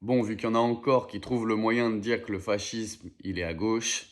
Bon, vu qu'il y en a encore qui trouvent le moyen de dire que le fascisme, il est à gauche,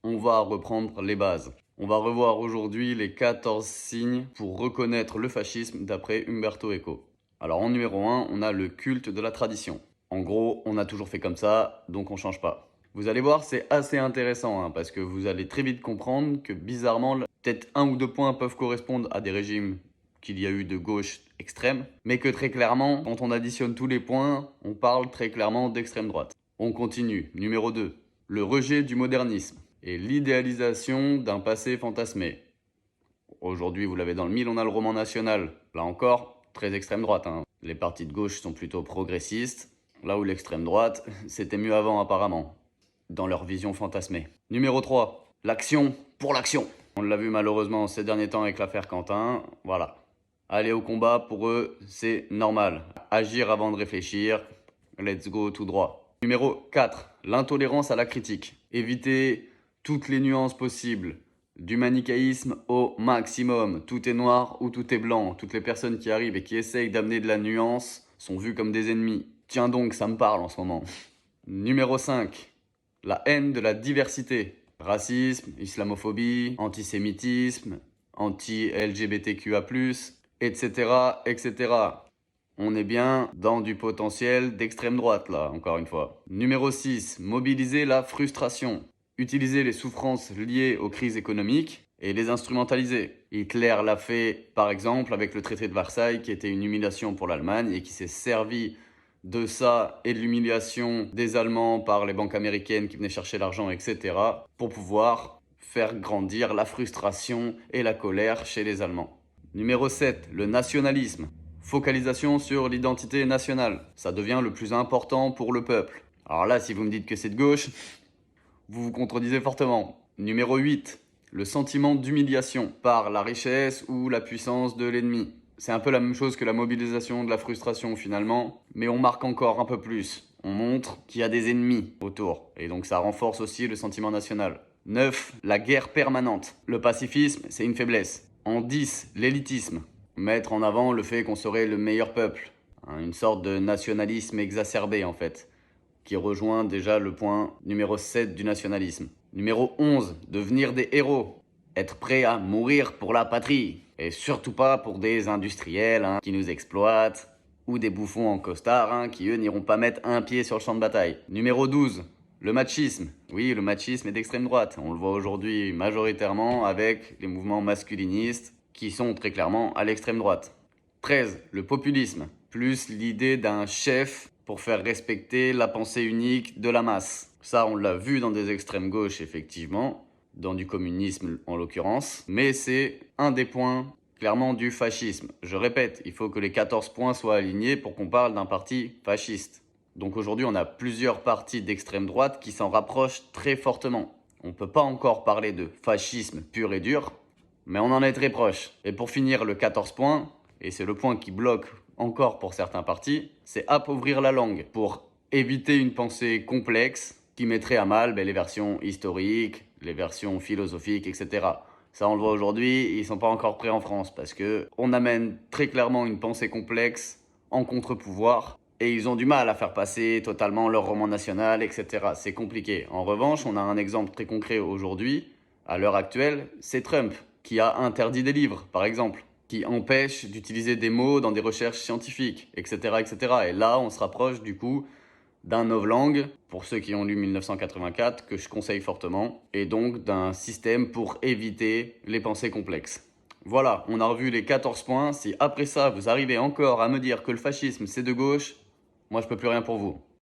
on va reprendre les bases. On va revoir aujourd'hui les 14 signes pour reconnaître le fascisme d'après Umberto Eco. Alors en numéro 1, on a le culte de la tradition. En gros, on a toujours fait comme ça, donc on change pas. Vous allez voir, c'est assez intéressant, parce que vous allez très vite comprendre que bizarrement, peut-être un ou deux points peuvent correspondre à des régimes qu'il y a eu de gauche extrême, mais que très clairement, quand on additionne tous les points, on parle très clairement d'extrême droite. On continue. Numéro 2. Le rejet du modernisme et l'idéalisation d'un passé fantasmé. Aujourd'hui, vous l'avez dans le mille, on a le roman national. Là encore, très extrême droite. Les partis de gauche sont plutôt progressistes, là où l'extrême droite, c'était mieux avant apparemment, dans leur vision fantasmée. Numéro 3. L'action pour l'action. On l'a vu malheureusement ces derniers temps avec l'affaire Quentin, voilà. Aller au combat, pour eux, c'est normal. Agir avant de réfléchir, let's go tout droit. Numéro 4. L'intolérance à la critique. Éviter toutes les nuances possibles. Du manichéisme au maximum. Tout est noir ou tout est blanc. Toutes les personnes qui arrivent et qui essayent d'amener de la nuance sont vues comme des ennemis. Tiens donc, ça me parle en ce moment. Numéro 5. La haine de la diversité. Racisme, islamophobie, antisémitisme, anti-LGBTQA+, etc., etc. On est bien dans du potentiel d'extrême droite là, encore une fois. Numéro 6. Mobiliser la frustration. Utiliser les souffrances liées aux crises économiques et les instrumentaliser. Hitler l'a fait par exemple avec le traité de Versailles qui était une humiliation pour l'Allemagne et qui s'est servi de ça et de l'humiliation des Allemands par les banques américaines qui venaient chercher l'argent, etc. pour pouvoir faire grandir la frustration et la colère chez les Allemands. Numéro 7. Le nationalisme. Focalisation sur l'identité nationale. Ça devient le plus important pour le peuple. Alors là, si vous me dites que c'est de gauche, vous vous contredisez fortement. Numéro 8. Le sentiment d'humiliation par la richesse ou la puissance de l'ennemi. C'est un peu la même chose que la mobilisation de la frustration finalement, mais on marque encore un peu plus. On montre qu'il y a des ennemis autour, et donc ça renforce aussi le sentiment national. 9. La guerre permanente. Le pacifisme, c'est une faiblesse. En 10. L'élitisme. Mettre en avant le fait qu'on serait le meilleur peuple. Une sorte de nationalisme exacerbé en fait, qui rejoint déjà le point numéro 7 du nationalisme. Numéro 11. Devenir des héros. Être prêt à mourir pour la patrie. Et surtout pas pour des industriels qui nous exploitent, ou des bouffons en costard qui eux n'iront pas mettre un pied sur le champ de bataille. Numéro 12. Le machisme. Oui, le machisme est d'extrême droite. On le voit aujourd'hui majoritairement avec les mouvements masculinistes qui sont très clairement à l'extrême droite. 13. Le populisme. Plus l'idée d'un chef pour faire respecter la pensée unique de la masse. Ça, on l'a vu dans des extrêmes gauches, effectivement, dans du communisme en l'occurrence, mais c'est un des points clairement du fascisme. Je répète, il faut que les 14 points soient alignés pour qu'on parle d'un parti fasciste. Donc aujourd'hui, on a plusieurs partis d'extrême droite qui s'en rapprochent très fortement. On ne peut pas encore parler de fascisme pur et dur, mais on en est très proche. Et pour finir, le 14 points, et c'est le point qui bloque encore pour certains partis, c'est appauvrir la langue pour éviter une pensée complexe qui mettrait à mal les versions historiques, les versions philosophiques, etc. Ça, on le voit aujourd'hui, ils ne sont pas encore prêts en France parce qu'on amène très clairement une pensée complexe en contre-pouvoir et ils ont du mal à faire passer totalement leur roman national, etc. C'est compliqué. En revanche, on a un exemple très concret aujourd'hui, à l'heure actuelle, c'est Trump qui a interdit des livres, par exemple, qui empêche d'utiliser des mots dans des recherches scientifiques, etc., etc. Et là, on se rapproche du coup d'un novlangue, pour ceux qui ont lu 1984, que je conseille fortement, et donc d'un système pour éviter les pensées complexes. Voilà, on a revu les 14 points. Si après ça, vous arrivez encore à me dire que le fascisme, c'est de gauche, moi je peux plus rien pour vous.